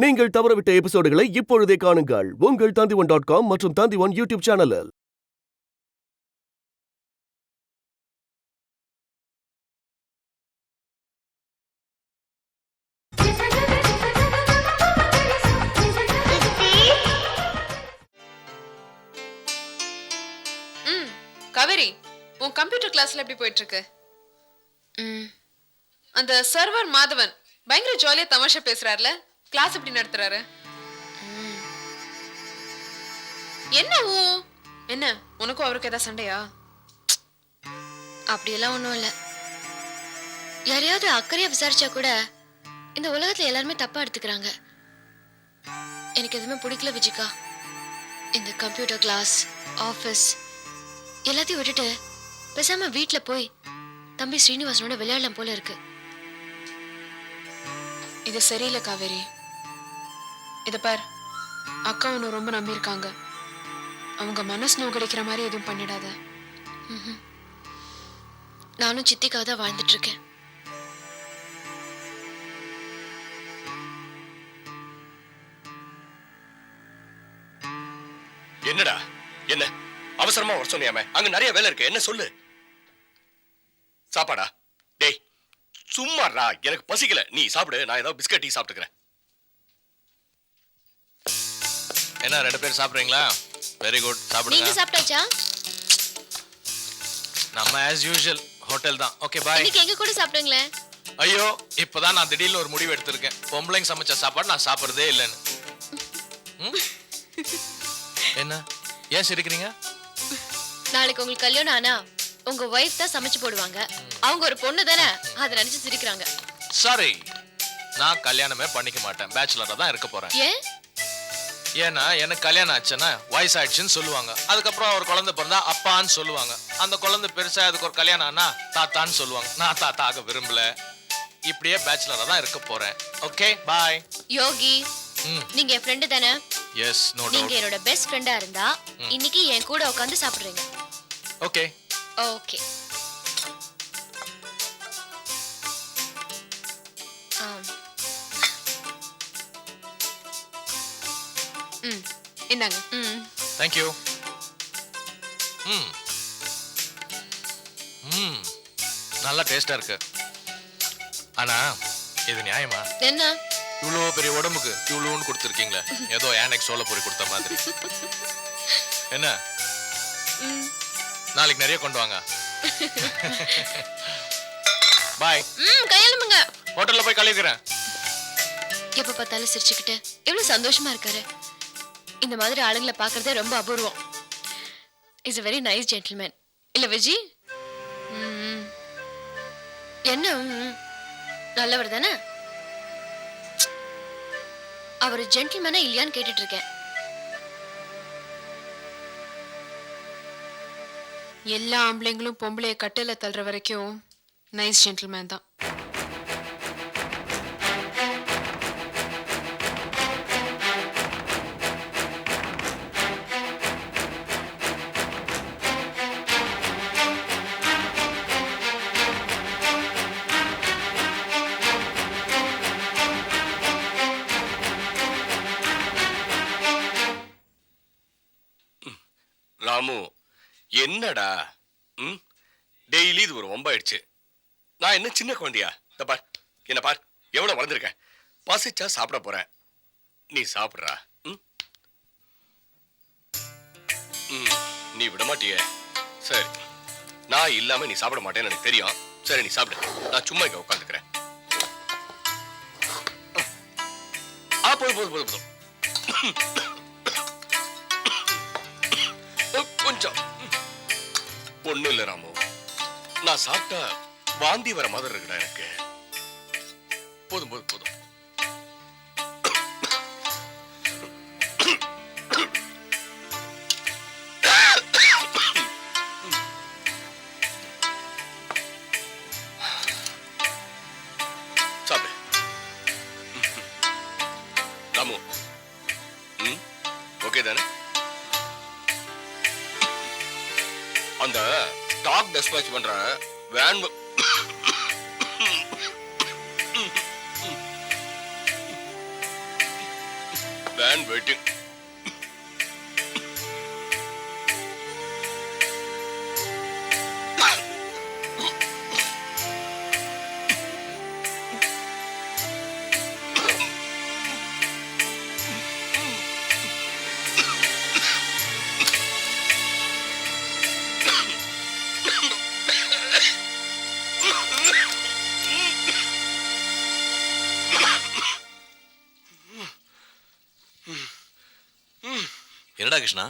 நீங்கள் தவறவிட்ட எபிசோடுகளை இப்பொழுதே காணுங்கள் உங்கள் Tandivan.com மற்றும் Tandivan யூடியூப் சேனலில். காவேரி, உன் கம்ப்யூட்டர் கிளாஸ்ல எப்படி போயிட்டு இருக்கு? அந்த சர்வர் மாதவன் பயங்கர ஜாலியா தமாஷா பேசுறாருல, கிளாஸ் எப்படி நடத்துறாரு? என்ன உனக்கும் அவருக்கு ஏதாவது சண்டையா? அப்படியெல்லாம் ஒன்றும் இல்லை. யாரையாவது அக்கறையா விசாரிச்சா கூட இந்த உலகத்துல எல்லாருமே தப்பா எடுத்துக்கிறாங்க. எனக்கு எதுவுமே பிடிக்கல விஜிகா. இந்த கம்ப்யூட்டர் கிளாஸ், ஆஃபீஸ் எல்லாத்தையும் விட்டுட்டு பேசாம வீட்டுல போய் தம்பி ஸ்ரீனிவாசனோட விளையாடலாம் போல இருக்கு. இது சரியில்லை காவேரி. இத பார், அக்கா உன்னை ரொம்ப நம்பியிருக்காங்க. அவங்க மனசு நோக்கடிக்கிற மாதிரி எதுவும் பண்ணிடாத. நானும் சித்திக்காக தான் வாழ்ந்துட்டு இருக்கேன். என்னடா என்ன அவசரமா வர சொன்னியாமே? அங்க நிறைய வேலை இருக்கு, என்ன சொல்லு. சாப்பாடா? டேய் சும்மாடா, எனக்கு பசிக்கல, நீ சாப்பிடு, நான் ஏதாவது பிஸ்கட் டீ சாப்பிட்டுக்கிறேன். என்ன ரெண்டு பேரும் சாப்பிடுறீங்களா? வெரி குட், சாப்பிடுங்க. நீங்க சாப்பிட்டாச்சா? நம்ம ஆஸ் யூஷுவல் ஹோட்டல் தான். Okay bye. இன்னைக்கு எங்க கூட சாப்பிடுங்களே. ஐயோ, இப்பதான் நான் திடீர்னு ஒரு முடிவு எடுத்திருக்கேன். பொம்பளைங்க சமைச்ச சாப்பாடு நான் சாப்பிடுறதே இல்லைன்னு. என்ன ஏன் சிரிக்கிறீங்க? நாளைக்கு உங்களுக்கு கல்யாணம் ஆனா உங்க வைஃப் தான் சமைச்சு போடுவாங்க. அவங்க ஒரு பொண்ணு தானே, அதை நினைச்சு சிரிக்கிறாங்க. சாரி, நான் கல்யாணமே பண்ணிக்க மாட்டேன், பேச்சுலரா தான் இருக்க போறேன். ஏன்? ஏன்னா எனக்கு கல்யாணம் ஆச்சுன்னா வயசாயிடுச்சுன்னு சொல்லுவாங்க. அதுக்கப்புறம் ஒரு குழந்தை பிறந்தா அப்பான்னு சொல்லுவாங்க. அந்த குழந்தை பெருசா அதுக்கு ஒரு கல்யாணம் ஆனா தாத்தான்னு சொல்லுவாங்க. நான் தாத்தா ஆக விரும்பல. இப்படியே பேச்சுலரா தான் இருக்க போறேன். Okay bye. யோகி, நீங்க என் ஃப்ரெண்டு தானே? Yes, no doubt. நீங்க என்னோட பெஸ்ட் ஃப்ரெண்டா இருந்தா இன்னைக்கு என் கூட உட்கார்ந்து சாப்பிடுறீங்க. Okay okay. என்னங்க? Thank you. நல்லா டேஸ்டா இருக்கு. ஆனா இது நியாயமா? என்ன இவ்வளோ பெரிய உடம்புக்கு இவ்வளோன்னு கொடுத்துருக்கீங்களே, ஏதோ ஏனைக்கு சோள பொரி கொடுத்த மாதிரி. என்ன நாளைக்கு நிறைய கொண்டு வாங்க. பாய். கையெழுமுங்க. ஹோட்டல்ல போய் கழிக்கிறேன். எப்ப பார்த்தாலும் சிரிச்சுக்கிட்டு எவ்வளவு சந்தோஷமா இருக்காரு. இந்த மாதிரி ஆளுங்களை பாக்குறதே ரொம்ப அபூர்வம். Is a very nice gentleman. இல்ல விஜி? என்ன நல்லவர் தானே? அவர் ஜென்டில்மேனா இல்லையான்னு கேட்டுட்டு இருக்கேன். எல்லா ஆம்பளைங்களும் பொம்பளைய கட்டில தள்ளுற வரைக்கும் நைஸ் ஜென்டில்மேன் தான். ராமு, என்னடா டெய்லி இது ஒரு வம்பாயிடுச்சு. நான் என்ன சின்ன குழந்தையா? பார், என்ன பார், எவ்வளவு வளர்ந்துருக்கேன். பசிச்சா சாப்பிட போறேன், நீ சாப்பிடுறா. நீ விட மாட்டிய? சரி, நான் இல்லாம நீ சாப்பிட மாட்டேன்னு எனக்கு தெரியும். சரி, நீ சாப்பிடு, நான் சும்மா இங்க உட்காந்துக்கிறேன். போதும் போதும் போதும் போதும். கொஞ்சம் ஒண்ணு இல்ல ராமு, நான் சாப்பிட்டா வாந்தி வர மாதிரி இருக்குடா எனக்கு. போதும் போதும் போதும். சாப்பிடு ராமு. ஓகே தானே? அந்த ஸ்டாக் டிஸ்பேட்ச் பண்ற வேன் வேன் வெயிட்டிங். என்னடா கிருஷ்ணா?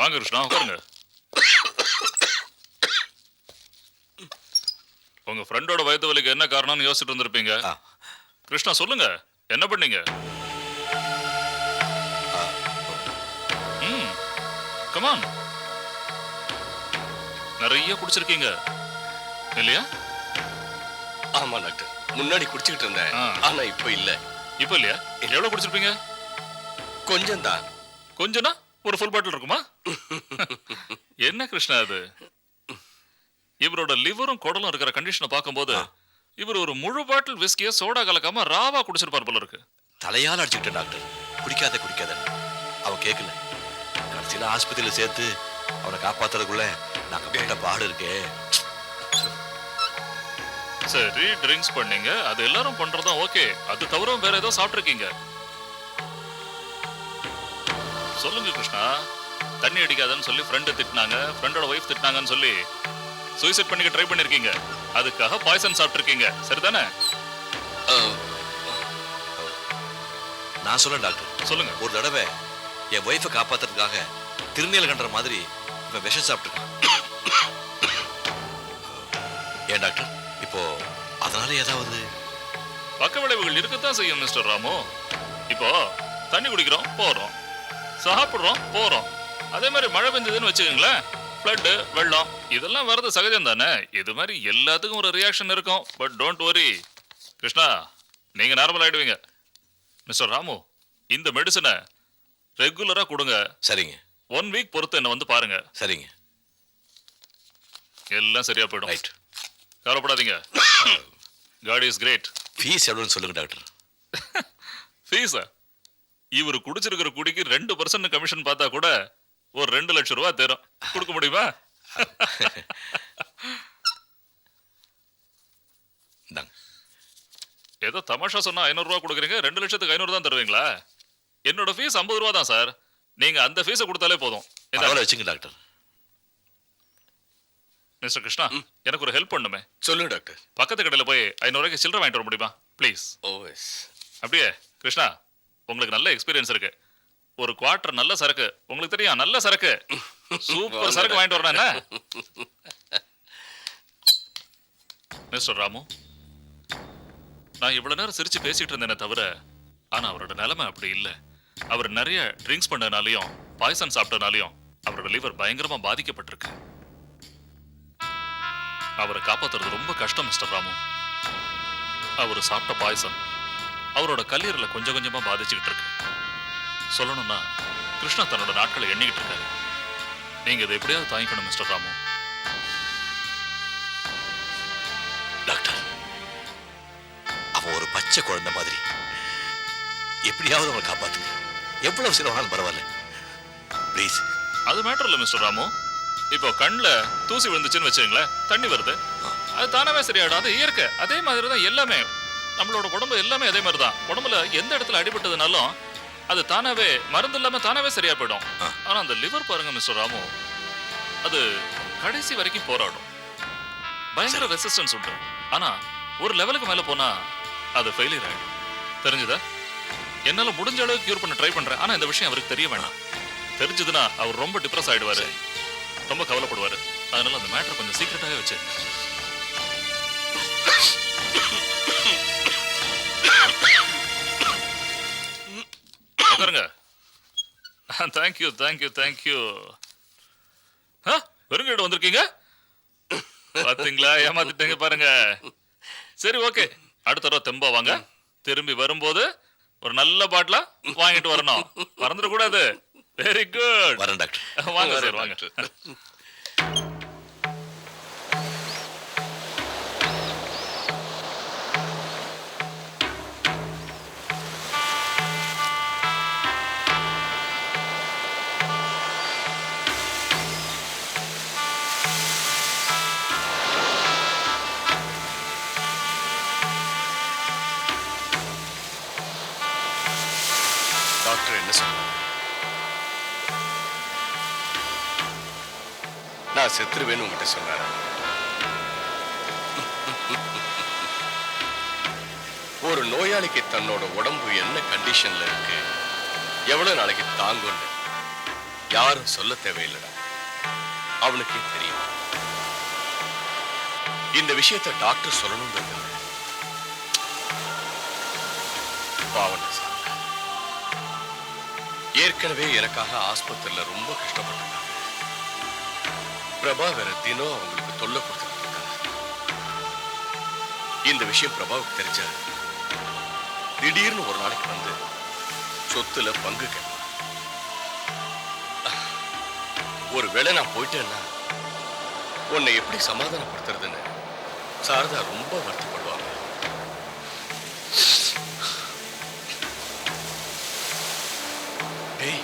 வாங்க கிருஷ்ணா, உட்காருங்க. உங்க ஃப்ரெண்டோட வயித்து வலிக்கு என்ன காரணம்னு யோசிச்சுட்டு இருந்திருப்பீங்க. கிருஷ்ணா சொல்லுங்க, என்ன பண்ணீங்க? கமான். நிறைய குடிச்சிருக்கீங்க இல்லையா? ஆமா டாக்டர், முன்னாடி குடிச்சுக்கிட்டு இருந்தேன். ஆனா இப்ப இல்ல. இப்ப இல்லையா? எவ்வளவு குடிச்சிருப்பீங்க? கொஞ்சம் தான். கொஞ்சனா ஒரு ஃபுல் பாட்டில் இருக்குமா? என்ன கிருஷ்ணா அது? இவரோட லிவரும் குடலும் இருக்கிற கண்டிஷனை பார்க்கும்போது இவர் ஒரு முழு பாட்டில் விஸ்கிய சோடா கலக்காம ராவா குடிச்சிருப்பார் போல இருக்கு. தலையால் அடிச்சுக்கிட்டேன் டாக்டர். குடிக்காத அவன் கேட்கல. கடைசியில ஆஸ்பத்திரியில சேர்த்து அவனை காப்பாத்துறதுக்குள்ள நாங்க போட்ட பாடு இருக்கே. சரி, ட்ரிங்க்ஸ் பண்ணீங்க, அது எல்லாரும் பண்றதா ஓகே. அது தவிர வேற ஏதோ சாப்பிட்டுருக்கீங்க. சொல்லுங்க கிருஷ்ணா. தண்ணி அடிக்காதன்னு சொல்லி ஃப்ரெண்டு திட்டினாங்க, ஃப்ரெண்டோட ஒய்ஃப் திட்டினாங்கன்னு சொல்லி சூசைட் பண்ணிக்க ட்ரை பண்ணிருக்கீங்க. அதுக்காக பாய்சன் சாப்பிட்டுருக்கீங்க, சரிதானே? நான் சொல்ல டாக்டர், சொல்லுங்க. ஒரு தடவை என் ஒய்ஃபை காப்பாத்துறதுக்காக திருநீலகண்டற மாதிரி இவன் விஷம் சாப்பிட்டுருக்கான். ஏன் டாக்டர், இப்போ அதனால ஏதாவது பக்க விளைவுகள் இருக்கத்தான் செய்யும் மிஸ்டர் ராமு. இப்போ தண்ணி குடிக்கிறோம், போறோம், சாப்பிடுறோம், போறோம். அதே மாதிரி மழை பெஞ்சதுன்னு வச்சுக்கோங்களேன், ஃப்ளட்டு, வெள்ளம், இதெல்லாம் வர்றது சகஜம் தானே. இது மாதிரி எல்லாத்துக்கும் ஒரு ரியாக்ஷன் இருக்கும். பட் டோன்ட் வரி கிருஷ்ணா, நீங்க நார்மல் ஆயிடுவீங்க. மிஸ்டர் ராமு, இந்த மெடிசனை ரெகுலரா கொடுங்க. சரிங்க. 1 வீக் பொறுத்து என்ன வந்து பாருங்க. சரிங்க. எல்லாம் சரியா போயிடும். ரைட். கவலைப்படாதீங்க. God is great. ஃபீஸ் எவ்வளோன்னு சொல்லுங்க டாக்டர். ஃபீஸா? இவர் குடிச்சிருக்கிற குடிக்கு 2% கமிஷன் பார்த்தா கூட ஒரு 2 லட்சம் ரூபாய் தரும். கொடுக்க முடியுமா? ஏதோ தமாஷா சொன்னா 500 ரூபாய் கொடுக்குறீங்க, 2 லட்சத்துக்கு 500 தான் தருவீங்களா? என்னோட ஃபீஸ் 50 ரூபா தான் சார். நீங்க அந்த ஃபீஸை கொடுத்தாலே போதும். வச்சுங்க டாக்டர். மிஸ்டர் கிருஷ்ணா, எனக்கு ஒரு ஹெல்ப் பண்ணுமே. சொல்லுங்க டாக்டர். பக்கத்து கடையில் போய் 500 ரூபாய்க்கு சில்லறை வாங்கிட்டு வர முடியுமா ப்ளீஸ்? ஓஎஸ். அப்படியே கிருஷ்ணா, உங்களுக்கு நல்ல எக்ஸ்பீரியன்ஸ் இருக்கு. ஒரு குவார்டர் நல்ல சரக்கு, உங்களுக்கு தெரியும், நல்ல சரக்கு, சூப்பர் சரக்கு வாங்கிட்டு வரணும். என்ன மிஸ்டர் ராமு, நான் இவ்வளவு நேரம் சிரிச்சு பேசிட்டு இருந்தேனே தவிர, ஆனா அவரோட நிலைமை அப்படி இல்லை. அவர் நிறைய ட்ரிங்க்ஸ் பண்ணனாலையும் பாய்சன் சாப்பிட்டனாலையும் அவரோட லிவர் பயங்கரமா பாதிக்கப்பட்டிருக்கு. அவரை காப்பாத்துறது ரொம்ப கஷ்டம் மிஸ்டர் ராமு. அவர் சாப்பிட்ட பாய்சன் அவரோட கல்லீரல கொஞ்சம் கொஞ்சமா பாதிச்சுக்கிட்டு இருக்கு. சொல்லணும்னா கிருஷ்ணா தன்னோட நாட்களை எண்ணிக்கிட்டு இருக்காரு. நீங்க இதை எப்படியாவது தாங்கிக்கணும் மிஸ்டர் ராமு. டாக்டர், அவன் ஒரு பச்சை குழந்தை மாதிரி. எப்படியாவது அவனை காப்பாத்துங்க. எவ்வளவு சிரமம் பரவாயில்ல, ப்ளீஸ். அது மேட்டர் இல்ல மிஸ்டர் ராமு. இப்போ கண்ணுல தூசி விழுந்துச்சுன்னு வச்சுங்களேன், தண்ணி வருது, அது தானாவே சரியாயிடும். அது இயற்கை. அதே மாதிரி தான் எல்லாமே. நம்மளோட உடம்பு எல்லாமே அதே மாதிரி தான். உடம்புல எந்த இடத்துல அடிபட்டதுனாலும் அது தானாவே, மருந்து இல்லாம தானாவே சரியா போயிடும். ஆனா அந்த லிவர் பாருங்க மிஸ்டர் ராமு, அது கடைசி வரைக்கும் போராடும். பயங்கர ரெசிஸ்டன்ஸ் உண்டு. ஆனா ஒரு லெவலுக்கு மேல போனா அது ஃபெயிலியர் ஆயிடும். தெரிஞ்சுதா? என்னால முடிஞ்ச அளவுக்கு கியூர் பண்ண ட்ரை பண்றேன். ஆனா இந்த விஷயம் அவருக்கு தெரிய வேணாம். தெரிஞ்சதுன்னா அவர் ரொம்ப டிப்ரெஸ் ஆயிடுவாரு, ரொம்ப கவலைப்படுவாரு. அதனால அந்த மேட்டர் கொஞ்சம் சீக்கிரட்டாவே வச்சு. உட்காருங்க. Thank you thank you thank you. வெறுங்கட்டு வந்திருக்கீங்க பாத்தீங்களா? ஏமாத்திட்டீங்க பாருங்க. சரி ஓகே, அடுத்த தடவை தெம்பா வாங்க. திரும்பி வரும்போது ஒரு நல்ல பாட்டிலா வாங்கிட்டு வரணும், மறந்துடக்கூடாது. Very good. வரேன் டாக்டர். வாங்க சார் வாங்க. டாக்டர் என்ன சொன்னார்? நான் செத்துருவேன்னு உங்ககிட்ட சொன்னார். ஒரு நோயாளிக்கு தன்னோட உடம்பு என்ன கண்டிஷன்ல இருக்கு, எவ்வளவு நாளைக்கு தாங்கும்னு யாரும் சொல்ல தேவையில்லைடா, அவனுக்கே தெரியும். இந்த விஷயத்தை டாக்டர் சொல்லணும்ன்றது இல்லை. பாவம் சார், ஏற்கனவே எனக்காக ஆஸ்பத்திரியில ரொம்ப கஷ்டப்பட்டிருக்காங்க. பிரபா வேற தினம் அவங்களுக்கு தொல்லை கொடுத்துட்டு இருக்காங்க. இந்த விஷயம் பிரபாவுக்கு தெரிஞ்சா திடீர்னு ஒரு நாளைக்கு வந்து சொத்துல பங்கு கேட்பான். ஒருவேளை நான் போயிட்டேன்னா உன்னை எப்படி சமாதானப்படுத்துறதுன்னு சாரதா ரொம்ப வருத்தப்படுவாங்க. டேய்,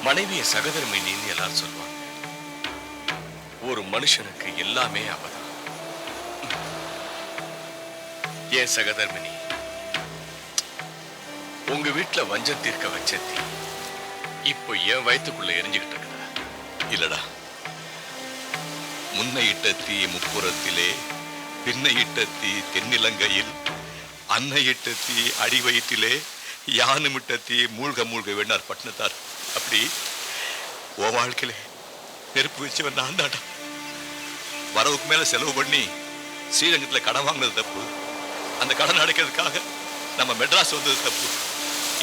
மனைவிய சகதர்மை நீன்னு எல்லாரும் சொல்லுவாங்க. ஒரு மனுஷனுக்கு எல்லாமே அவதான். ஏன் சகதர்மினி, உங்க வீட்டுல வஞ்சம் தீர்க்க வச்ச தீ இப்போ என் வயிற்றுக்குள்ள எரிஞ்சுக்கிட்டு இருக்குதா? இல்லடா, முன்னையிட்ட தீ முப்புறத்திலே, பின்னையிட்ட தீ தென்னிலங்கையில், அன்னையிட்ட தீ அடி வயிற்றிலே, யானுமிட்ட தீ மூழ்க மூழ்க வேண்டார் பட்டினத்தார். அப்படி ஓ வாழ்க்கையில நெருப்பு வச்சவன் நான் தாண்டா. வரவுக்கு மேல செலவு பண்ணி ஸ்ரீரங்கத்துல கடன் வாங்கினது தப்பு. அந்த கடன் அடைக்கிறதுக்காக நம்ம மெட்ராஸ் வந்தது தப்பு.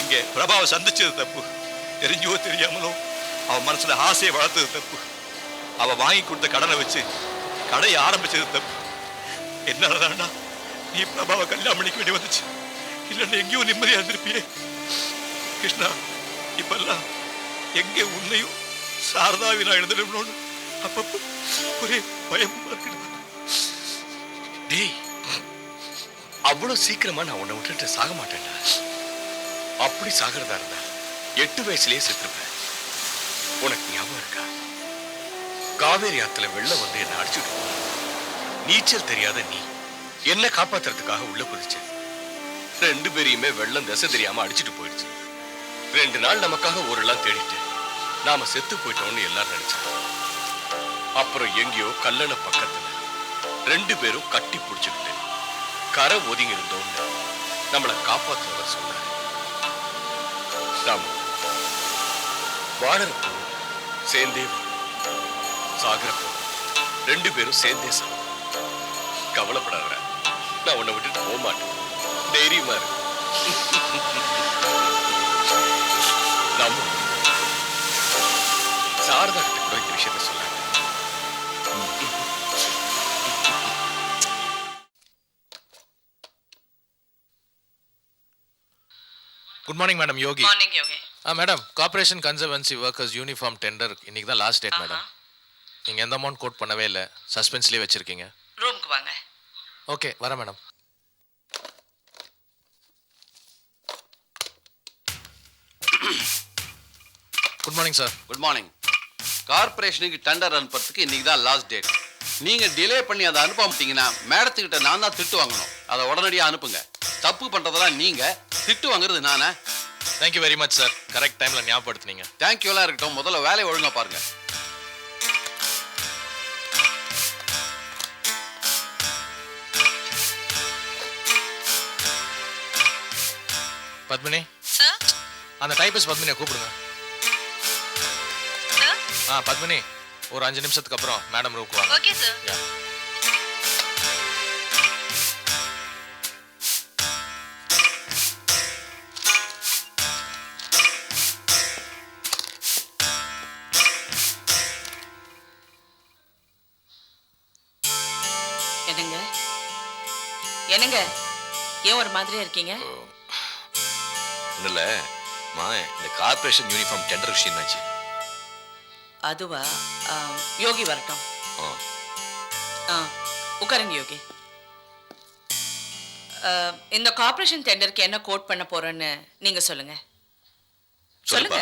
இங்க பிரபாவை சந்திச்சது தப்பு. தெரிஞ்சோ தெரியாமலோ அவன் மனசுல ஆசையை வளர்த்தது தப்பு. அவ வாங்கி கொடுத்த கடனை வச்சு கடையை ஆரம்பிச்சது தப்பு. என்னாலதான்டா நீ பிரபாவை கல்யாணம் பண்ணிக்க வேண்டி வந்துச்சு. இல்லைன்னா எங்கேயோ நிம்மதியா இருந்திருப்பியே. கிருஷ்ணா, இப்பெல்லாம் எங்கே உன்னையும் சாரதாவின் நான் எழுந்திருக்கணும்னு அப்பப்போ ஒரே பயமா இருக்கு. டேய், அவ்வளவு சீக்கிரமா நான் உன்னை விட்டுட்டு சாக மாட்டேன்டா. அப்படி சாகிறதா இருந்தா 8 வயசுலயே செத்துருப்பேன். உனக்கு ஞாபகம் இருக்கா? காவேரி ஆத்துல வெள்ளம் வந்து என்ன அடிச்சுட்டு போன. நீச்சல் தெரியாத நீ என்ன காப்பாத்துறதுக்காக உள்ள குதிச்ச. 2 பேரையுமே வெள்ளம் திசை தெரியாம அடிச்சுட்டு போயிடுச்சு. 2 நாள் நமக்காக ஊரெல்லாம் தேடிட்டு நாம செத்து போயிட்டோம்னு எல்லாரும் நினைச்சாங்க. அப்புறம் எங்கேயோ கல்லணை பக்கத்துல 2 பேரும் கட்டி பிடிச்சுக்கிட்டு கரை ஒதுங்கி இருந்தோம்னு நம்மளை காப்பாற்றுவத சொன்னார். நாம வாழறப்போ சேர்ந்தே சாகிறப்போ 2 பேரும் சேர்ந்தே சாகும். கவலைப்படாத, நான் உன்னை விட்டுட்டு போக மாட்டேன். தைரியமா இருக்கு. நம்ம சாரதா கிட்ட கூட இந்த விஷயத்த சொன்னாங்க. Good morning madam. Yogi. Morning Yogi. Madam, corporation conservancy workers uniform tender இன்னைக்கு தான் லாஸ்ட் டேட் மேடம். நீங்க எந்த அமௌண்ட் கோட் பண்ணவே இல்லை, சஸ்பென்ஸ்லேயே வச்சிருக்கீங்க. ரூமுக்கு வாங்க. ஓகே, வரேன் madam. Good morning sir. Good morning. கார்பரேஷனுக்கு டெண்டர் அனுப்புறதுக்கு இன்னைக்கு தான் லாஸ்ட் டேட். நீங்க டிலே பண்ணி அதை அனுப்பாமட்டீங்கன்னா மேடத்துக்கிட்ட நான் தான் திட்டு வாங்கணும். அதை உடனடியாக அனுப்புங்க. தப்பு பண்றதெல்லாம் நீங்க, திட்டு வாங்குறது நானே. Thank you very much sir, correct டைம்ல ஞாபகப்படுத்துனீங்க. தேங்க்யூலாம் இருக்கட்டும், முதல்ல வேலையை ஒழுங்கா பாருங்க. பத்மினி, சார். அந்த டைபிஸ்ட் பத்மினியை கூப்பிடுங்க. சார். பத்மினி, ஒரு 5 நிமிஷத்துக்கு அப்புறம் மேடம் ரூமுக்கு வாங்க. Okay sir. யா. என்னங்க என்னங்க ஏன் ஒரு மாதிரியா இருக்கீங்க? ஒன்றும் இல்லை இந்த கார்பரேஷன் யூனிஃபார்ம் டெண்டர் விஷயம் என்னாச்சு? அதுவா? யோகி வரட்டும். ஆ உட்காருங்க யோகி. இந்த கார்ப்பரேஷன் டெண்டருக்கு என்ன கோட் பண்ண போறோன்னு நீங்க சொல்லுங்க. சொல்லுங்க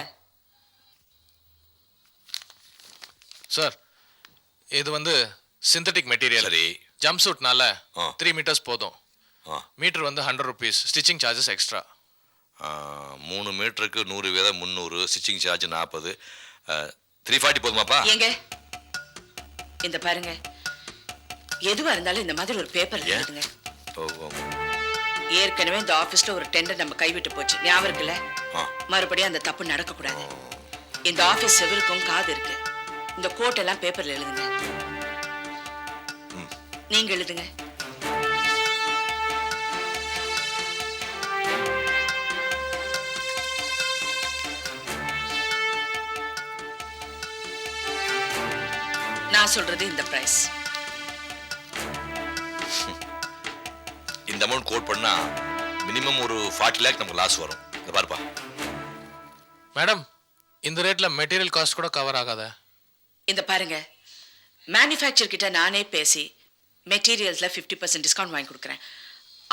சார், இது வந்து சிந்தட்டிக் மெட்டீரியல். சரி. ஜம்ப் சூட்னால ஆ. 3 மீட்டர்ஸ் போதும். ஆ மீட்டர் வந்து 100 rupees. Stitching charges extra. 3 மீட்டருக்கு 100 வீதம் 300, ஸ்டிச்சிங் சார்ஜ் 40, 340 போதுமாப்பா? ஏங்க இந்த பாருங்க, எதுவா இருந்தாலும் இந்த மாதிரி ஒரு பேப்பர் எழுதுங்க. ஏற்கனவே இந்த ஆபீஸ்ல ஒரு டெண்டர் நம்ம கைவிட்டு போச்சு, ஞாபகம் இருக்குல்ல? மறுபடியும் அந்த தப்பு நடக்க கூடாது. இந்த ஆபீஸ் செவிலுக்கும் காது இருக்கு. இந்த கோட் எல்லாம் பேப்பர்ல எழுதுங்க. நீங்க எழுதுங்க. நான் சொல்றது இந்த பிரைஸ். இந்த அமௌண்ட் கோட் பண்ணா மினிமம் ஒரு 40 lakh நமக்கு லாஸ் வரும். இத பாருப்பா. மேடம், இந்த ரேட்ல மெட்டீரியல் காஸ்ட் கூட கவர் ஆகாத. இந்த பாருங்க, மேனுஃபேக்சர் கிட்ட நானே பேசி மெட்டீரியல்ஸ்ல 50% டிஸ்கவுண்ட் வாங்கி கொடுக்குறேன்.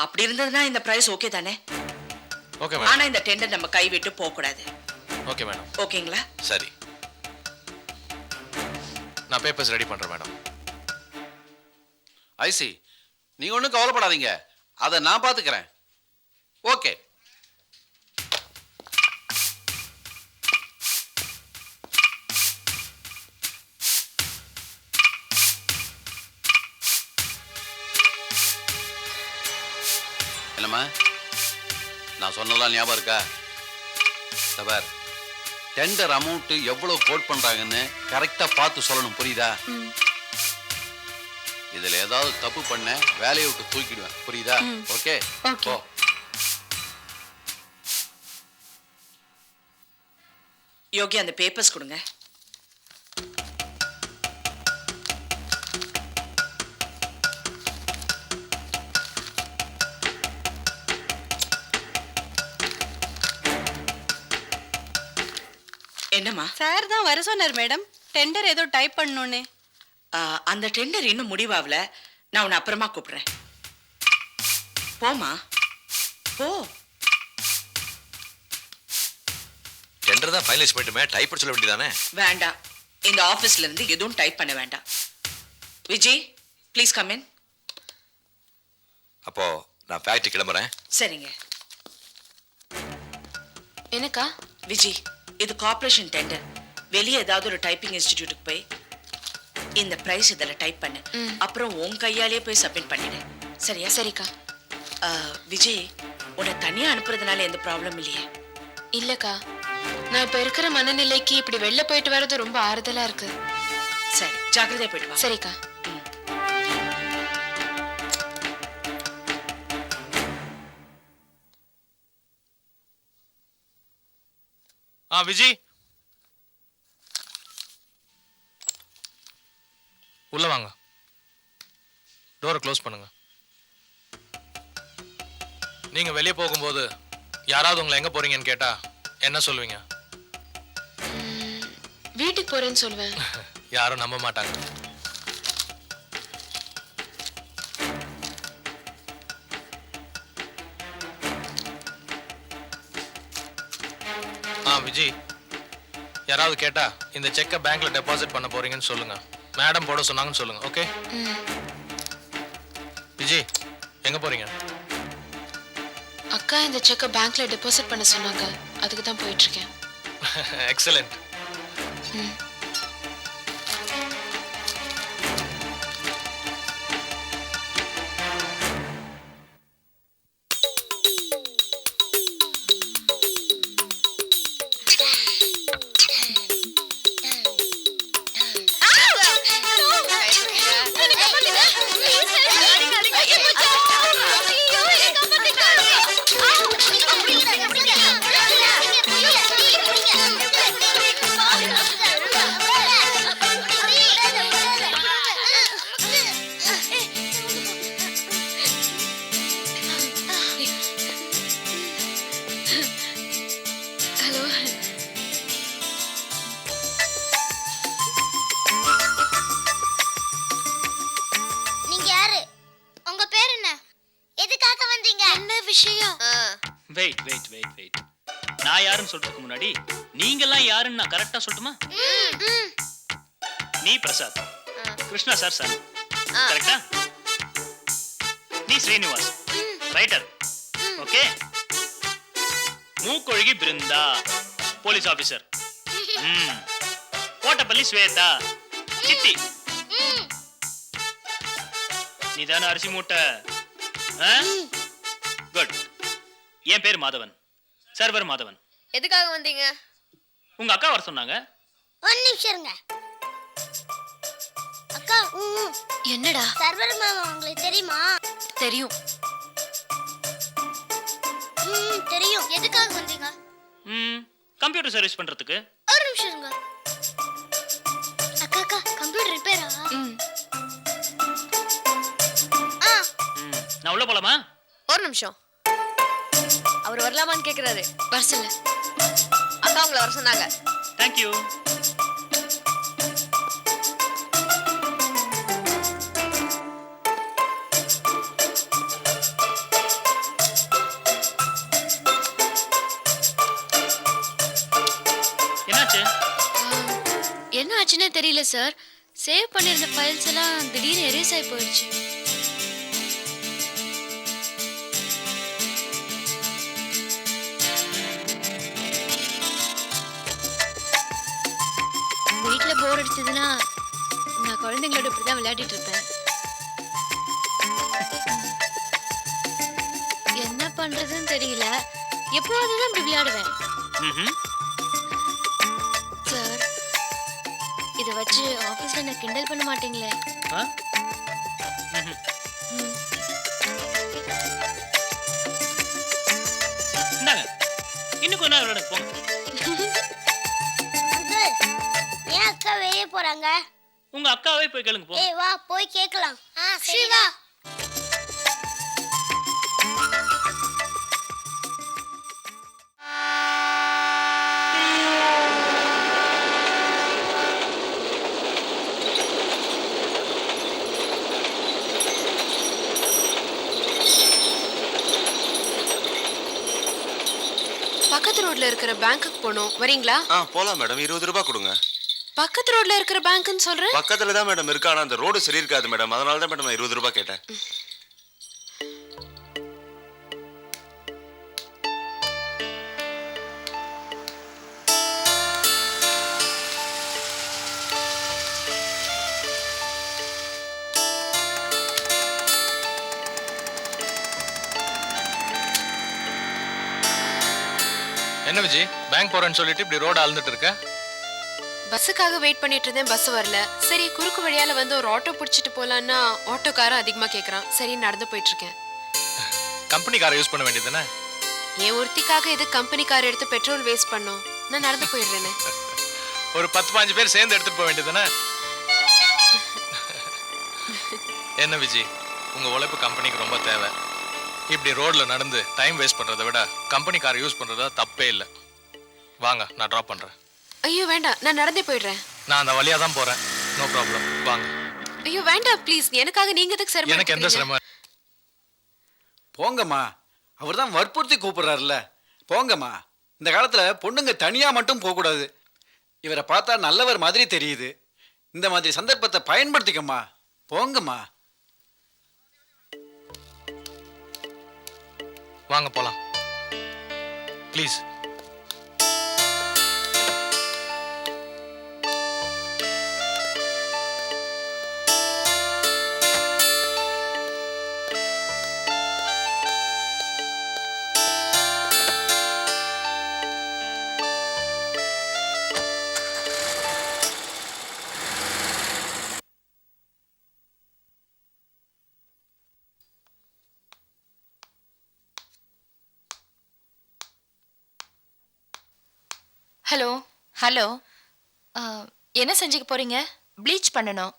அப்படி இருந்ததுன்னா இந்த பிரைஸ் ஓகே தானே? Okay madam. ஆனா இந்த டெண்டர் நம்ம கை விட்டு போக கூடாது. Okay madam. ஓகேங்களா? சரி. நான் பேப்பர்ஸ் ரெடி பண்றேன் மேடம். ஐசி, நீங்க ஒன்றும் கவலைப்படாதீங்க, அதை நான் பார்த்துக்கிறேன். ஓகே. என்னம்மா, நான் சொன்னதெல்லாம் ஞாபகம் இருக்கா? தபார், டெண்டர் அமௌண்ட் எவ்வளவு கோட் பண்றாங்கன்னு கரெக்டா பார்த்து சொல்லணும், புரியுதா? இதுல ஏதாவது தப்பு பண்ண வேலையை விட்டு தூக்கிடுவேன், புரியுதா? ஓகே. ஓகே. யோகி, அந்த பேப்பர்ஸ் கொடுங்க. என்னம்மா? சார் தான் வர சொன்னார் மேடம், டெண்டர் ஏதோ டைப் பண்ணணும்னு. அந்த டெண்டர் இன்னும் முடிவாகல. நான் உன்னை அப்புறமா கூப்பிடுறேன். போமா, போ. டெண்டர் தான் ஃபைனலைஸ் பண்ணிட்டுமே, டைப் பண்ண சொல்ல வேண்டியதானே? வேண்டாம், இந்த ஆபீஸ்ல இருந்து எதுவும் டைப் பண்ண வேண்டாம். Vijay, please come in. அப்போ நான் ஃபேக்டரி கிளம்புறேன். சரிங்க. எனக்கா? விஜய், இது கார்ப்பரேஷன் டெண்டர். வெளியே ஏதாவது ஒரு டைப்பிங் இன்ஸ்டிடியூட்டுக்கு போய் இந்த பிரைஸ் இதில் டைப் பண்ணு. அப்புறம் உன் கையாலேயே போய் சப்மிட் பண்ணிடு. சரியா? சரிக்கா. விஜய், உன்னை தனியா அனுப்புறதுனால எந்த ப்ராப்ளம் இல்லையே? இல்லக்கா, நான் இப்ப இருக்கிற மனநிலைக்கு இப்படி வெளில போயிட்டு வர்றது ரொம்ப ஆறுதலா இருக்கு. சரி, ஜாக்கிரதையா போயிட்டு வா. சரிக்கா. விஜய், உள்ள வாங்க. டோரை க்ளோஸ் பண்ணுங்க. நீங்க வெளியே போகும்போது யாராவது உங்களை எங்க போறீங்கன்னு கேட்டா என்ன சொல்லுவீங்க? வீட்டுக்கு போறேன்னு சொல்லுவேன். யாரும் நம்ப மாட்டாங்க. விஜய், யாராவது கேட்டா இந்த செக்கை பேங்க்ல டெபாசிட் பண்ண போறீங்கன்னு சொல்லுங்க. மேடம் போட சொன்னாங்கன்னு சொல்லுங்க. ஓகே விஜய், எங்க போறீங்க? அக்கா இந்த செக்கை பேங்க்ல டெபாசிட் பண்ண சொன்னாங்க, அதுக்கு தான் போயிட்டு இருக்கேன். எக்ஸலென்ட். Please, வெயிட் நான் யாருன்னு சொல்றதுக்கு முன்னாடி நீங்கெல்லாம் யாருன்னு நான் கரெக்டா சொல்லட்டுமா? நீ பிரசாத், கிருஷ்ணா சார் சார், கரெக்டா? நீ ஸ்ரீனிவாஸ், ரைட்டர், ஓகே? மூக்கொழுகி பிருந்தா, போலீஸ் ஆபீசர். கோட்டப்பள்ளி ஸ்வேதா, சித்தி. நீதான அரிசி மூட்டை? குட். என் பேர் மாதவன், சர்வர் மாதவன். எதுக்காக வந்தீங்க? உங்க அக்கா வர சொன்னாங்க. ஒரு நிமிஷம் இருங்க. அக்கா, என்னடா? சர்வர் மாமா உங்களுக்கு தெரியுமா? தெரியும். தெரியும். எதுக்காக வந்தீங்க? கம்ப்யூட்டர் சர்வீஸ் பண்றதுக்கு. ஒரு நிமிஷம் இருங்க. அக்கா கம்ப்யூட்டர் ரிப்பேரா? நான் உள்ள போலாமா? ஒரு நிமிஷம். அவர் வரலாமான்னு கேக்குறாரு. வர சொல்ல. அக்கா உங்களை வர சொன்னாங்க. Thank you. என்னாச்சு? என்ன ஆச்சுன்னே தெரியல சார். சேவ் பண்ணிருந்த ஃபைல்ஸ் எல்லாம் திடீர்னு எரேஸ் ஆகி போயிடுச்சு. வீட்டுல போர் அடிச்சதுன்னா நான் குழந்தைங்களோட இப்படிதான் விளையாடிட்டு இருப்பேன். என்ன பண்றதுன்னு தெரியல. எப்போதுதான் இப்படி விளையாடுவேன். சார், இதை வச்சு ஆபீஸ்ல என்ன கிண்டல் பண்ண மாட்டீங்களே? இந்தாங்க, இன்னும் கொஞ்ச நேரம் விளையாட போங்க. ஏன் அக்கா வெளியே போறாங்க? உங்க அக்காவே போய் கேளுங்க போ. ஏய் வா போய் கேக்கலாம். சரி வா. பக்கத்து ரோட்ல இருக்கிற பேங்க்குக்கு போனோம். வரீங்களா? போலாம் மேடம். 20 ரூபாய் கொடுங்க. பக்கத்து ரோட்ல இருக்கிற பேங்க்னு சொல்றேன். பக்கத்துல தான் மேடம் இருக்கு. ஆனா அந்த ரோடு சரி இருக்காது மேடம். அதனால தான் மேடம் நான் 20 ரூபாய் கேட்டேன். என்ன விஜய், பேங்க் போறேன்னு சொல்லிட்டு இப்படி ரோடு அழுந்துட்டு இருக்க? பஸ்ஸுக்காக வெயிட் பண்ணிட்டு இருந்தேன். பஸ் வரல. சரி, குறுக்கு வழியால வந்து ஒரு ஆட்டோ பிடிச்சிட்டு போலான்னா ஆட்டோக்காரன் அதிகமா கேக்குறான். சரி, நடந்து போயிட்டு இருக்கேன். கம்பெனி காரை யூஸ் பண்ண வேண்டியதுதானே? என் ஒருத்திக்காக இது கம்பெனி கார் எடுத்து பெட்ரோல் வேஸ்ட் பண்ணோம். நான் நடந்து போயிடுறேன்னு. ஒரு 10-15 பேர் சேர்ந்து எடுத்துட்டு போக வேண்டியதுதானே? என்ன விஜய், உங்க உழைப்பு கம்பெனிக்கு ரொம்ப தேவை. இப்படி ரோட்ல நடந்து டைம் வேஸ்ட் பண்றதை விட கம்பெனி காரை யூஸ் பண்றதா தப்பே இல்லை. வாங்க, நான் டிராப் பண்றேன். ஐயோ வேண்டாம், நான் நடந்தே போயிடுறேன். நான் அந்த வழியா தான் போறேன். நோ ப்ராப்ளம், வாங்க. ஐயோ வேண்டாம் ப்ளீஸ். எனக்காக நீங்க எதுக்கு சிரமம்? எனக்கு எந்த சிரமம்? போங்கம்மா, அவர் தான் வற்புறுத்தி கூப்பிடுறாருல்ல. போங்கம்மா. இந்த காலத்துல பொண்ணுங்க தனியா மட்டும் போகக்கூடாது. இவரை பார்த்தா நல்லவர் மாதிரி தெரியுது. இந்த மாதிரி சந்தர்ப்பத்தை பயன்படுத்திக்கம்மா. போங்கம்மா. வாங்க போலாம் ப்ளீஸ். ஹலோ ஹலோ, என்ன செஞ்சுக்க போறீங்க? ப்ளீச் பண்ணணும்.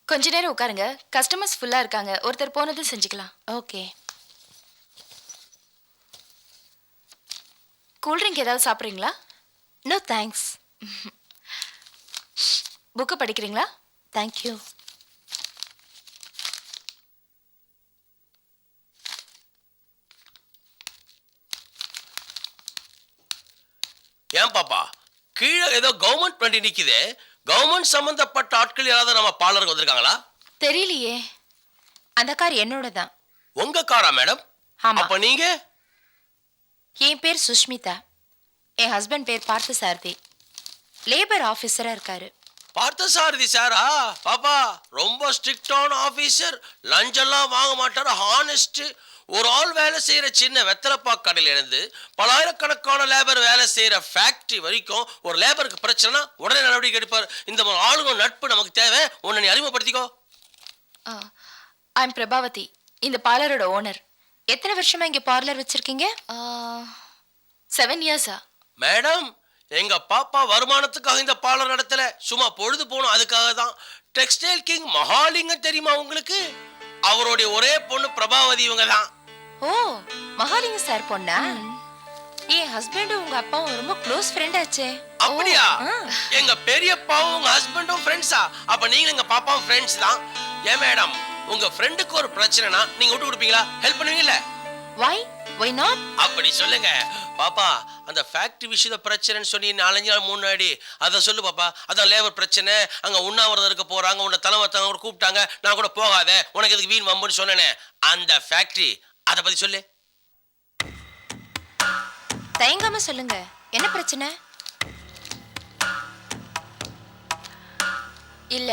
கொஞ்ச நேரம் உட்காருங்க. கஸ்டமர்ஸ் ஃபுல்லாக இருக்காங்க. ஒருத்தர் போனதும் செஞ்சுக்கலாம். ஓகே. கூல்ட்ரிங்க் ஏதாவது சாப்பிட்றீங்களா? No thanks. புக்கு படிக்கிறீங்களா? தேங்க்யூ. ஏன் பாப்பா கீழே ஏதோ கவர்மெண்ட் வண்டி நிக்குதே, கவர்மெண்ட் சம்பந்தப்பட்ட ஆட்கள் யாராவது நம்ம பார்லருக்கு வந்திருக்காங்களா? தெரியலையே. அந்த கார் என்னோட தான். உங்க காரா மேடம்? ஆமா. அப்ப நீங்க? என் பேர் சுஷ்மிதா. என் ஹஸ்பண்ட் பேர் பார்த்தசாரதி. லேபர் ஆபீசரா இருக்காரு. பார்த்தசாரதி சாரா? பாப்பா ரொம்ப ஸ்ட்ரிக்டான ஆபீசர், லஞ்செல்லாம் வாங்க மாட்டாரு, ஹானஸ்ட். ஒரு ஆள் வேலை செய்யற சின்ன வெத்தலைப்பா கடையில இருந்து பலாயிரக்கணக்கான லேபர் வேலை செய்யற ஃபேக்டரி வரைக்கும் ஒரு லேபருக்கு பிரச்சனை உடனே நடவடிக்கை எடுப்பார். இந்த ஆளுங்க நட்பு நமக்கு தேவை. உன்னை நீ அறிமுகப்படுத்திக்கோ. ஐ எம் பிரபாவதி, இந்த பார்லரோட ஓனர். எத்தனை வருஷமா இங்க பார்லர் வச்சிருக்கீங்க? 7 இயர்ஸா? மேடம் எங்க பாப்பா வருமானத்துக்காக இந்த பார்லர் நடத்தல, சும்மா பொழுது போகணும் அதுக்காக தான். டெக்ஸ்டைல் கிங் மகாலிங்கம் தெரியுமா உங்களுக்கு? அவருடைய ஒரே பொண்ணு பிரபாவதி இவங்க தான். ஓ, மகாலிங்கம் சார் பொண்ணா? என் ஹஸ்பண்டும் உங்க அப்பாவும் ரொம்ப க்ளோஸ் ஃப்ரெண்ட் ஆச்சே. அப்படியா? எங்க பெரியப்பாவும் உங்க ஹஸ்பண்டும் ஃப்ரெண்ட்ஸா? அப்ப நீங்க எங்க பாப்பாவும் ஃப்ரெண்ட்ஸ் தான். ஏன் மேடம் உங்க ஃப்ரெண்டுக்கு ஒரு பிரச்சனைனா நீங்க விட்டு கொடுப்பீங்களா? ஹெல்ப் பண்ணுவீங்கல்ல? Why not? அப்படி சொல்லுங்க பாப்பா. அந்த ஃபேக்டரி விஷயத்த பிரச்சனைன்னு சொல்லி 4-5 நாள் முன்னாடி அதை சொல்லு பாப்பா. அதான் லேபர் பிரச்சனை, அங்க உண்ணாவிரதம் இருக்க போறாங்க, உன்னை தலைமத்தவங்க கூப்பிட்டாங்க, நான் கூட போகாத, உனக்கு எதுக்கு வீண் வம்புன்னு சொன்னேனே அந்த ஃபேக்டரி, அதை பத்தி சொல்லு. தயங்காம சொல்லுங்க, என்ன பிரச்சனை? இல்ல,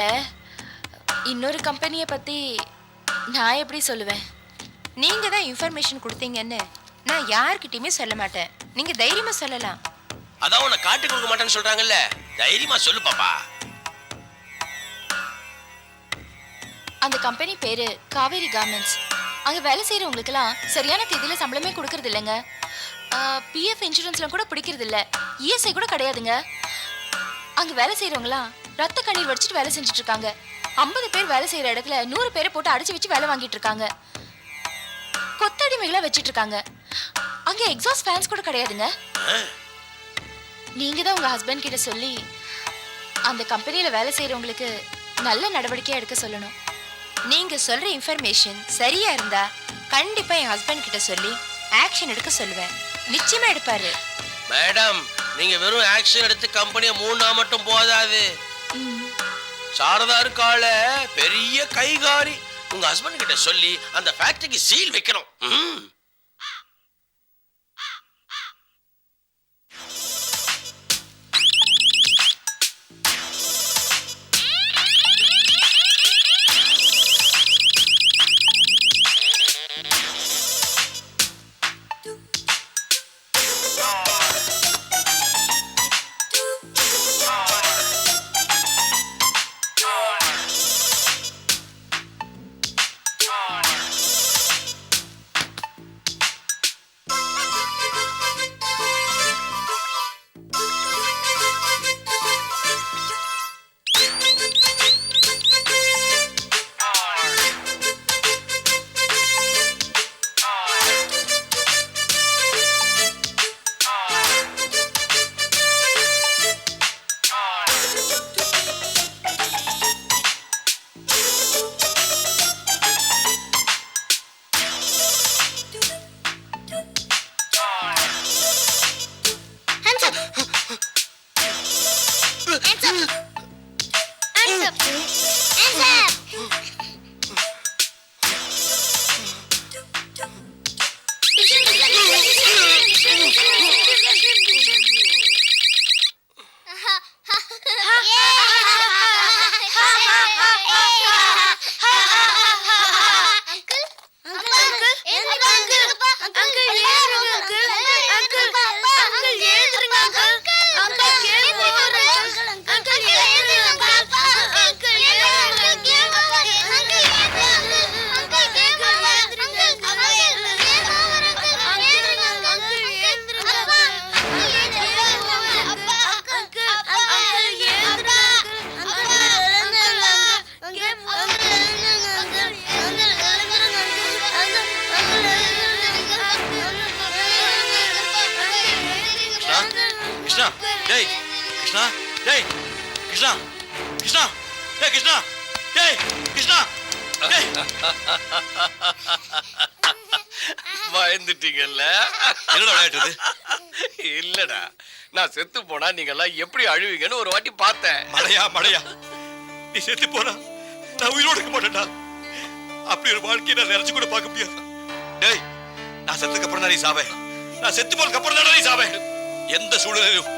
இன்னொரு கம்பெனியை பத்தி நான் எப்படி சொல்லுவேன்? நீங்க தான் இன்ஃபர்மேஷன் கொடுத்தீங்கன்னு நான் யார்கிட்டயுமே சொல்ல மாட்டேன். நீங்க தைரியமா சொல்லலாம். அதான் உன்னை காட்டி கொடுக்க மாட்டேன்னு சொல்றாங்கல்ல, தைரியமா சொல்லு பாப்பா. அந்த கம்பெனி பேரு காவேரி கார்மெண்ட்ஸ். அங்க வேலை செய்யறவங்களுக்கெல்லாம் சரியான தேதியில சம்பளமே கொடுக்கறது இல்லைங்க. பிஎஃப் இன்சூரன்ஸ்லாம் கூட பிடிக்கிறது இல்ல. இஎஸ்ஐ கூட கிடையாதுங்க. அங்க வேலை செய்யறவங்களாம் ரத்த கண்ணீர் வடிச்சிட்டு வேலை செஞ்சுட்டு இருக்காங்க. 50 பேர் வேலை செய்யற இடத்துல 100 பேரை போட்டு அடிச்சு வச்சு வேலை வாங்கிட்டு இருக்காங்க. கொத்தடிமைகளா வச்சிட்டு இருக்காங்க. அங்க எக்ஸாஸ்ட் ஃபேன்ஸ் கூட கிடையாதுங்க. நீங்க தான் உங்க ஹஸ்பண்ட் கிட்ட சொல்லி அந்த கம்பெனில வேலை செய்யறவங்களுக்கு நல்ல நடவடிக்கை எடுக்க சொல்லணும். நீங்க சொல்ற இன்ஃபர்மேஷன் சரியா இருந்தா கண்டிப்பா என் ஹஸ்பண்ட் கிட்ட சொல்லி ஆக்ஷன் எடுக்க சொல்லுவேன். நிச்சயமா எடுப்பாரு. மேடம் நீங்க வெறும் ஆக்ஷன் எடுத்து கம்பெனியை மூணா மட்டும் போதாது. சாரதா இருக்கால பெரிய கைகாரி, உங்க ஹஸ்பண்ட் கிட்ட சொல்லி அந்த ஃபேக்டரிக்கு சீல் வைக்கணும். பயந்துட்டீங்கல்ல? என்னடா விளையாட்டு? இல்லடா, நான் செத்து போனா நீங்க எல்லாம் எப்படி அழுவீங்கன்னு ஒரு வாட்டி பார்த்தேன். மடையா நீ செத்து போனா நான் உயிரோட இருக்க மாட்டேன்டா. அப்படி ஒரு வாழ்க்கையை நான் நினைச்சு கூட பார்க்க முடியாது. டேய், நான் செத்துக்கு அப்புறம் தான் நீ சாவே. நான் செத்து போனதுக்கு அப்புறம் தான் நீ சாவே. எந்த சூழ்நிலையிலும்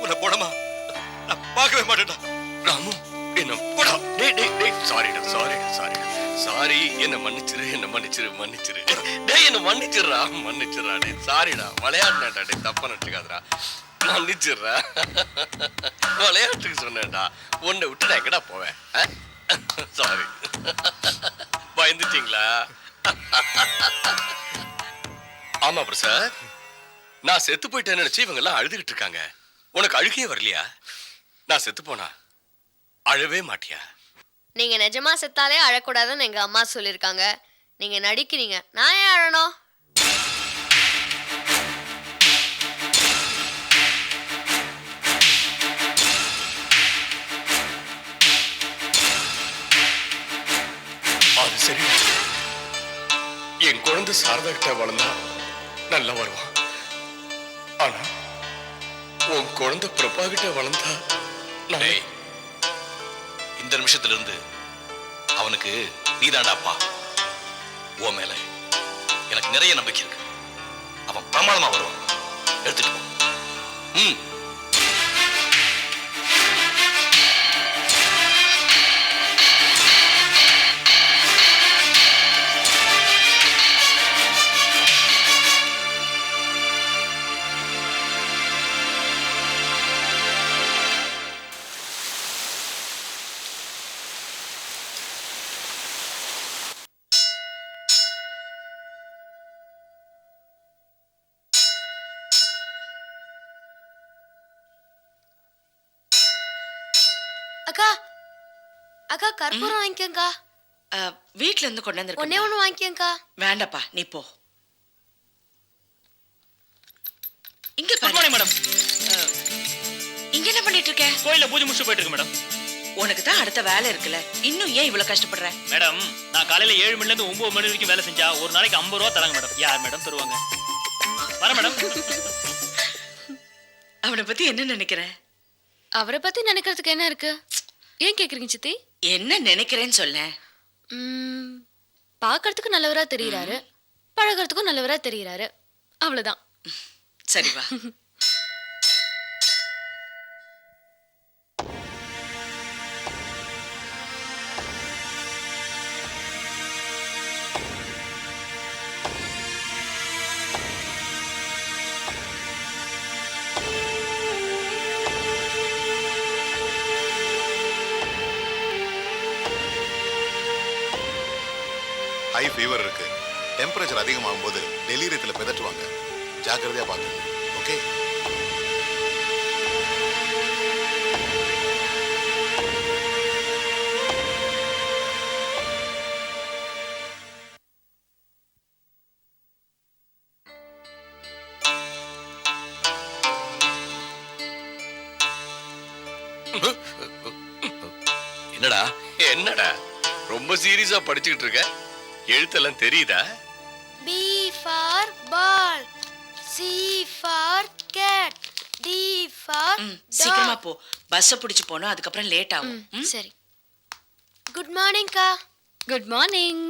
உன்னை போனமா நான் பார்க்கவே மாட்டேன்டா. ராமு என்ன போடா. டேய் சாரி. என்ன மன்னிச்சிரு. டேய் என்ன மன்னிச்சிடுறா. டேய் சாரிடா. விளையாடுனேடா. டேய் தப்பா நினைச்சுக்காதடா. மன்னிச்சிடுறா. விளையாட்டுக்கு சொன்னேன்டா. உன்னை விட்டு நான் எங்கடா போவேன்? சாரி. பயந்துட்டீங்களா? ஆமா பிரசாத், நான் செத்து போயிட்டேன்னு நினைச்சு இவங்க எல்லாம் அழுதுகிட்டு இருக்காங்க. உனக்கு அழுகையே வரலையா? நான் செத்து போனா அழவே மாட்டியா? நீங்க நிஜமா செத்தாலே அழக்கூடாதுன்னு எங்க அம்மா சொல்லிருக்காங்க. நீங்க நடிக்கிறீங்க, நான் ஏன் அழணும்? அது சரி. என் குழந்தை சாரதா கிட்ட வளர்ந்தா நல்லா வருவான். ஆனா உன் குழந்தை பிரபா கிட்ட வளர்ந்தா இந்த நிமிஷத்துல இருந்து அவனுக்கு நீதாண்டா அப்பா. உன் மேல எனக்கு நிறைய நம்பிக்கை இருக்கு. அவன் பிரமாதமா வருவான். எடுத்துட்டு போ. அக்கா கற்பூரம் வாங்கிக்கங்கா. வீட்ல இருந்து கொண்டு வந்து ஒண்ணே ஒண்ணு வாங்கிக்கங்கா. வேண்டாப்பா, நீ போ. இங்க குட் மார்னிங் மேடம். இங்க என்ன பண்ணிட்டு இருக்க? கோயில்ல பூஜை முடிச்சு போயிட்டு இருக்கு மேடம். உனக்கு தான் அடுத்த வேலை இருக்குல்ல, இன்னும் ஏன் இவ்வளவு கஷ்டப்படுற? மேடம், நான் காலையில 7 மணில இருந்து 9 மணி வரைக்கும் வேலை செஞ்சா ஒரு நாளைக்கு 50 ரூபா தராங்க மேடம். யார் மேடம் தருவாங்க? வர மேடம். அவனை பத்தி என்ன நினைக்கிற? அவரை பத்தி நினைக்கிறதுக்கு என்ன இருக்கு? ஏன் கேக்குறீங்க சித்தி? என்ன நினைக்கிறேன்னு சொல்ல. பாக்கிறதுக்கு நல்லவரா தெரியறாரு, பழகிறதுக்கும் நல்லவரா தெரியறாரு, அவ்வளவுதான். சரி வா. ஹை ஃபீவர் இருக்கு. டெம்பரேச்சர் அதிகமாகும் போது டெலிவரியத்தில் பிதற்றுவாங்க. ஜாக்கிரதையா பார்த்துங்க. ஓகே? என்னடா ரொம்ப சீரியஸா படிச்சுக்கிட்டு இருக்க? எழுத்தெல்லாம் தெரியுதா? B for ball, C for cat, D for சீக்கிரமா போ. பஸ் பிடிச்சு போணும், அதுக்கப்புறம் லேட் ஆகும். சரி. குட் மார்னிங் கா. Good morning.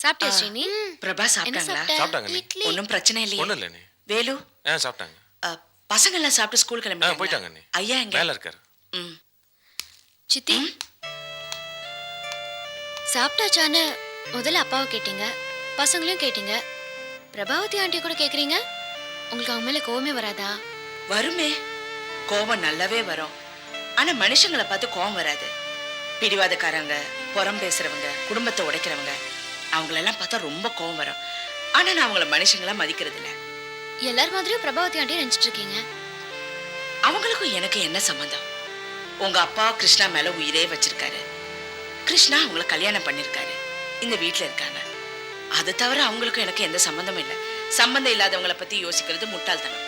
சாப்பிட்டியா ஸ்ரீனி? பிரபா சாப்பிட்டாங்களா? சாப்பிட்டாங்க. ஒன்றும் பிரச்சனை இல்லையா? ஒண்ணும் இல்ல. வேலு சாப்பிட்டாங்க. பசங்க எல்லாம் சாப்பிட்டு ஸ்கூல் கிளம்பி போயிட்டாங்க. ஐயா எங்க? மேல இருக்காரு. சித்தி, சாப்பிட்டாச்சான்னு முதல்ல அப்பாவை கேட்டீங்க, பசங்களையும் கேட்டீங்க, பிரபாவதி ஆண்டி கூட கேக்குறீங்க. உங்களுக்கு அவங்க மேல கோவமே வராதா? வருமே, கோவம் நல்லாவே வரும். ஆனா மனுஷங்களை பார்த்து கோவம் வராது. பிடிவாதக்காரங்க, புறம் பேசுறவங்க, குடும்பத்தை உடைக்கிறவங்க, அவங்களெல்லாம் பார்த்தா ரொம்ப கோவம் வரும். ஆனா நான் அவங்கள மனுஷங்களா மதிக்கிறது இல்ல. எல்லார் மாதிரியும் பிரபாவதி ஆண்டியை நினைச்சிட்டு இருக்கீங்க. அவங்களுக்கும் எனக்கு என்ன சம்பந்தம்? உங்க அப்பா கிருஷ்ணா மேல உயிரே வச்சிருக்காரு. கிருஷ்ணா அவங்கள கல்யாணம் பண்ணிருக்காரு, இந்த வீட்டுல இருக்காங்க. அது தவிர அவங்களுக்கும் எனக்கு எந்த சம்பந்தமும் இல்லை. சம்பந்தம் இல்லாதவங்களை பத்தி யோசிக்கிறது முட்டாள்தனம்.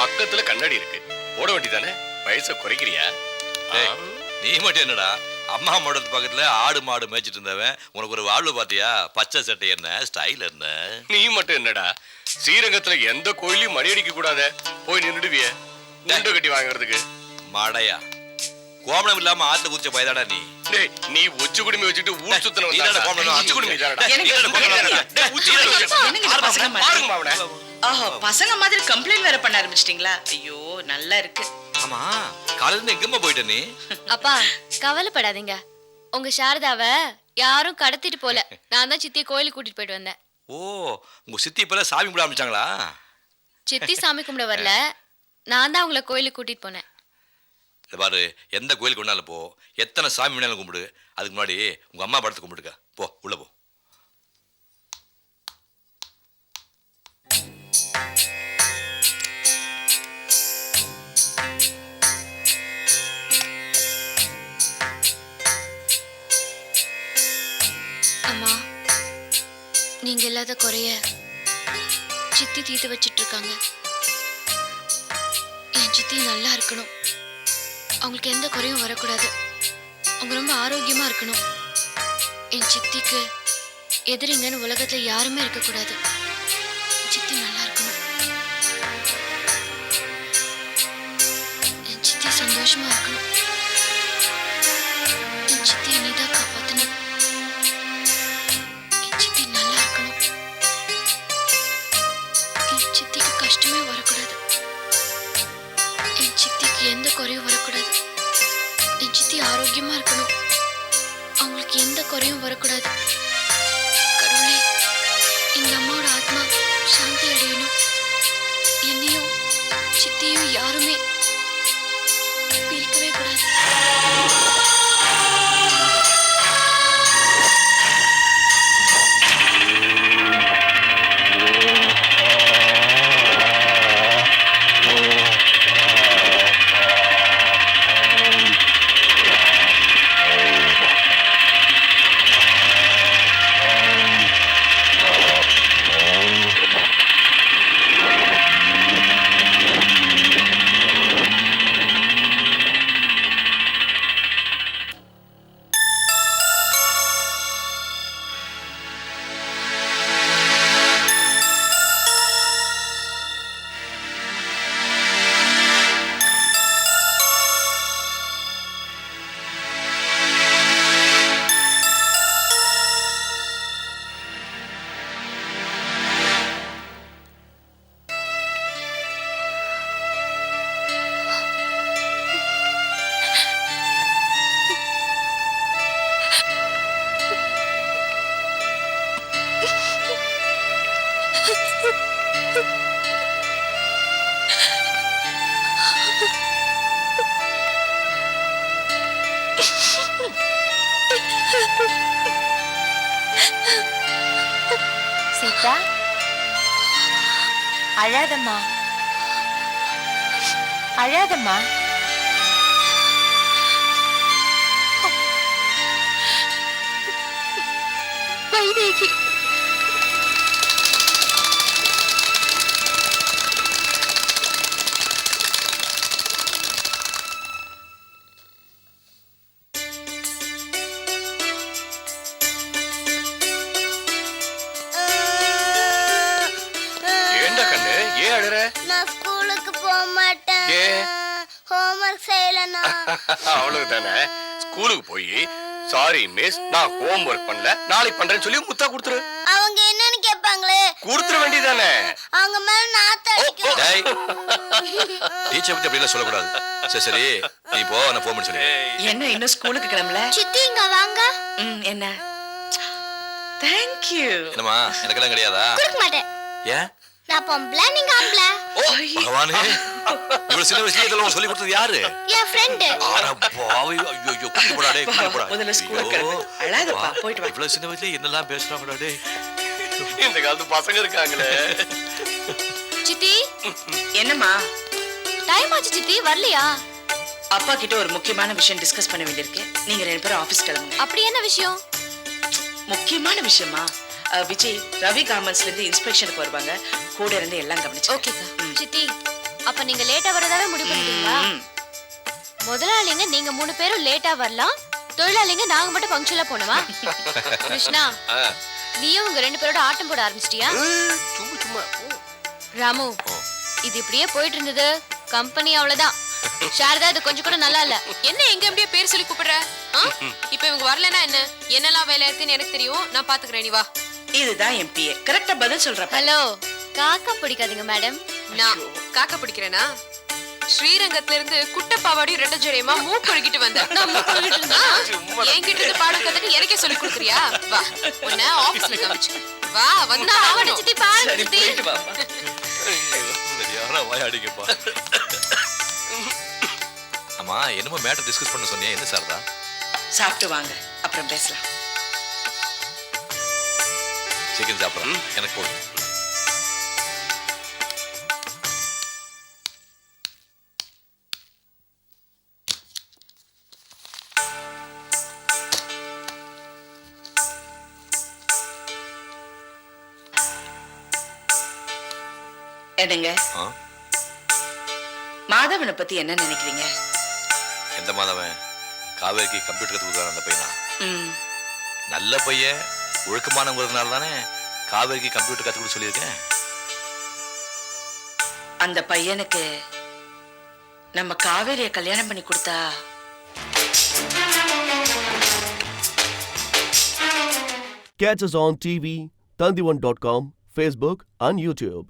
பக்கத்துல கண்ணாடி இருக்கு, போட வேண்டியதானே? வயசை குறைக்கிறியா? நீ மட்டும் என்னடா அம்மா மடத்து பக்கத்துல ஆடு மாடு மேய்ச்சிட்டு இருந்தவன் உனக்கு ஒரு வாழ்வு பாத்தியா? பச்சை சட்டை என்ன, ஸ்டைல் என்ன? நீ மட்டும் என்னடா ஸ்ரீரங்கத்துல எந்த கோயிலையும் மணி அடிக்க கூடாத போய் நின்றுடுவிய முண்டை கட்டி வாங்குறதுக்கு. மாடையா கோமணம் இல்லாம ஆத்துல குதிச்ச பயதாடா நீ. டேய் நீ ஒச்சு குடுமி வச்சுட்டு ஊர் சுத்தன நீதானே கோமணம் ஒச்சு குடுமி தானடா. பசங்க மாதிரி கம்ப்ளைண்ட் வேற பண்ண ஆரம்பிச்சிட்டீங்களா? ஐயோ நல்லா இருக்கு. ஆமா காலையில இருந்து எங்கம்மா போயிட்ட நீ? அப்பா கவலைப்படாதீங்க, உங்க சாரதாவை யாரும் கடத்திட்டு போல. நான் தான் சித்தியை கோயிலுக்கு கூட்டிட்டு போயிட்டு வந்தேன். ஓ உங்க சித்தி இப்ப சாமி கும்பிட ஆரம்பிச்சாங்களா? சித்தி சாமி கும்பிட வரல, நான் தான் அவங்கள கோயிலுக்கு கூட்டிட்டு போனேன். பாரு, எந்த கோயிலுக்கு வேணாலும் போ, எத்தனை சாமி வேணாலும் கும்பிடு. அதுக்கு முன்னாடி உங்க அம்மா படத்தை கும்பிட்டுக்க. போ உள்ள போ. அம்மா, நீங்க இல்லாத குறைய சித்தி தீர்த்து வச்சிட்டு இருக்காங்க. என் சித்தி நல்லா இருக்கணும், அவங்களுக்கு எந்த குறையும் வரக்கூடாது, அவங்க ரொம்ப ஆரோக்கியமா இருக்கணும். என் சித்திக்கு எதிரிங்கன்னு உலகத்துல யாருமே இருக்கக்கூடாது. சித்தி நல்லா இருக்கணும், என் சித்தி சந்தோஷமா இருக்கணும். என் சித்தியை நீதான் காப்பாத்தணும். என் சித்தி நல்லா இருக்கணும், என் சித்திக்கு கஷ்டமே வரக்கூடாது, என் சித்திக்கு எந்த குறையும் வரக்கூடாது. என் சித்தி ஆரோக்கியமா இருக்கணும், அவங்களுக்கு எந்த குறையும் வரக்கூடாது. கடவுளே, எங்க அம்மாவோட ஆத்மா சாந்தி அடையணும். என்னையும் சித்தியும் யாருமே பிரிக்கவே கூடாது. சீதா, அழாதம்மா, அழாதம்மா. வைதேகி, நான் ஸ்கூலுக்கு போக மாட்டேன். ஹோம்வொர்க் செய்யலனா. அவ்வளவுதானே. ஸ்கூலுக்கு போய் சாரி மிஸ், நான் ஹோம் ஒர்க் பண்ணல, நாளைக்கு பண்றேன்னு சொல்லி முத்தா கொடுத்துரு. அவங்க என்னன்னு கேட்பாங்களே, கொடுத்துற வேண்டியதானே. அவங்க மேல நாத்த அடிக்கும். டேய், டீச்சர் பத்தி அப்படிலாம் சொல்லக்கூடாது. சரி சரி, நீ போ, நான் ஃபோன் பண்ணி சொல்லு. என்ன இன்னும் ஸ்கூலுக்கு கிளம்பல? சித்தி இங்க வாங்க. என்ன? Thank you. என்னம்மா, எனக்கெல்லாம் கிடையாதா? கொடுக்க மாட்டேன். ஏன்? நான் பொம்பளை, நீங்க ஆம்பளை. பகவானே, இவ்வளவு சின்ன வயசுல இதெல்லாம் சொல்லி கொடுத்தது யாரு? என் ஃப்ரெண்ட். அட பாவி, ஐயோ ஐயோ, கூட்டி போடா டேய், கூட்டி போடா. முதல்ல ஸ்கூலுக்கு கிளம்பு. அழாதப்பா, போயிட்டு வா. இவ்வளவு சின்ன வயசுல என்னெல்லாம் பேசுறாங்கடா டேய். இந்த காலத்து பசங்க இருக்காங்களே. சித்தி, என்னம்மா? டைம் ஆச்சு சித்தி, வரலையா? அப்பா கிட்ட ஒரு முக்கியமான விஷயம் டிஸ்கஸ் பண்ண வேண்டியிருக்கு. நீங்க ரெண்டு பேரும் ஆபீஸ் கிளம்புங்க. அப்படி என்ன விஷயம்? முக்கியமான விஷயமா? விஜய் ரவி கார்மெண்ட்ஸ்ல இருந்து இன்ஸ்பெக்ஷனுக்கு வருவாங்க. கூட இருந்து எல்லாம் கவனிச்சு. ஓகேக்கா. சித்தி, அப்ப நீங்க லேட்டா வரதாவே முடிவு பண்ணிட்டீங்களா? முதலாளிங்க நீங்க 3 பேரும் லேட்டா வரலாம், தொழிலாளிங்க நாங்க மட்டும் பங்க்சுவலா போனவா? கிருஷ்ணா, நீயும் உங்க 2 பேரோட ஆட்டம் போட ஆரம்பிச்சிட்டியா? சும்மா சும்மா ராமு, இது இப்படியே போயிட்டு இருந்தது கம்பெனி அவ்வளவுதான். சாரதா, இது கொஞ்சம் கூட நல்லா இல்ல. என்ன எங்க அப்படியே பேர் சொல்லி கூப்பிடுற? இப்ப இவங்க வரலனா என்ன? என்னெல்லாம் வேலை இருக்குன்னு எனக்கு தெரியும், நான் பாத்துக்கிறேன், நீ வா. இதுதான் எம்பிஏ கரெக்டா பதில் சொல்ற. ஹலோ, காக்கா பிடிக்காதீங்க மேடம். நான் காக்கா பிடிக்கிறேனா? ஸ்ரீரங்கத்துல இருந்து குட்டப்பாவாடியும் ரெட்ட ஜெயமா மூக்கொழுகிட்டு வந்தேன். நான் மூக்கொழுகிட்டு இருந்தேன். என்கிட்ட இருந்து பாடம் கத்துட்டு எனக்கே சொல்லி கொடுக்குறியா? வா, உன்னை ஆபீஸ்ல காமிச்சு. வா, வந்தா ஆகணும். சித்தி பாருங்க சித்தி. சரியான வாயாடிங்கப்பா. அம்மா என்னமோ மேட்டர் டிஸ்கஸ் பண்ண சொன்னியா, என்ன சாரதா? சாப்பிட்டு வாங்க, அப்புறம் பேசலாம். சிக்கன் சாப்பிடலாம், எனக்கு போதும். என்னங்க, மாதவனை பத்தி என்ன நினைக்கிறீங்க? எந்த மாதவன்? காவேரிக்கு கம்ப்யூட்டர் கற்றுக் கொடுக்குறான் அந்த பையனா? நல்ல பையன், ஒழுக்கமானவங்கிறதுனால தானே காவேரிக்கு கம்ப்யூட்டர் கற்றுக் கொடுக்க சொல்லியிருக்கேன். அந்த பையனுக்கு நம்ம காவேரியை கல்யாணம் பண்ணி கொடுத்தா Catch us on TV, Tandivan.com, Facebook and YouTube.